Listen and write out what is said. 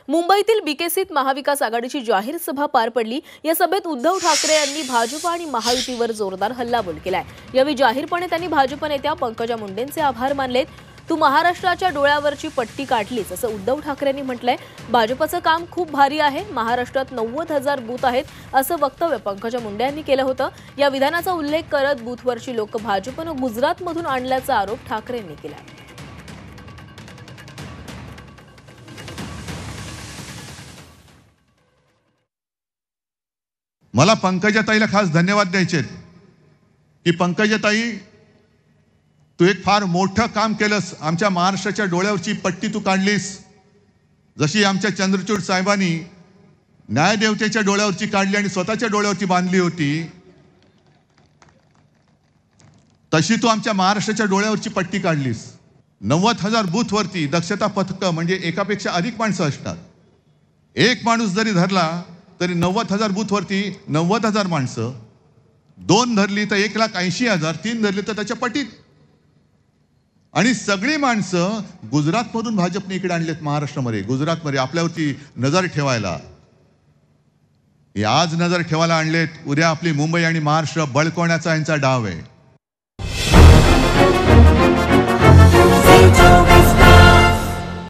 मुंबईतील बीकेसीत महाविकास आघाडीची जाहीर सभा पार पडली। या सभेत उद्धव ठाकरे यांनी भाजप आणि महायुतीवर जोरदार हल्लाबोल केलाय। यावेळी जाहीरपणे त्यांनी भाजप नेत्या पंकजा मुंडेंचे आभार मानलेत। तू महाराष्ट्राच्या डोळ्यावरची पट्टी काढलीस असं उद्धव ठाकरेंनी म्हटलंय। भाजपचं काम खूप भारी आहे, महाराष्ट्रात 90,000 बूथ आहेत असं वक्तव्य पंकजा मुंडे यांनी केलं होतं। या विधानाचा उल्लेख करत बूथवरची लोक भाजपनं गुजरातमधून आणल्याचा आरोप ठाकरेंनी केला। मला पंकजाताईला खास धन्यवाद द्यायचे की पंकजाताई, तू एक फार मोठं काम केलंस। आमच्या महाराष्ट्राच्या डोळ्यावरची पट्टी तू काढलीस। जशी आमच्या चंद्रचूड साहेबांनी न्यायदेवतेच्या डोळ्यावरची काढली आणि स्वतःच्या डोळ्यावरची बांधली होती, तशी तू आमच्या महाराष्ट्राच्या डोळ्यावरची पट्टी काढलीस। 90,000 बूथवरती दक्षता पथक म्हणजे एकापेक्षा अधिक माणसं असतात। एक माणूस जरी धरला तरी 90,000 बूथवरती 90,000 माणसं, 2 धरली तर 1,80,000, 3 धरली तर त्याच्या पटीत। आणि सगळी माणसं गुजरातमधून भाजपने इकडे आणलेत महाराष्ट्रामध्ये, गुजरातमध्ये आपल्यावरती नजर ठेवायला। आज नजर ठेवायला आणलेत, उद्या आपली मुंबई आणि महाराष्ट्र बळकवण्याचा यांचा डाव आहे।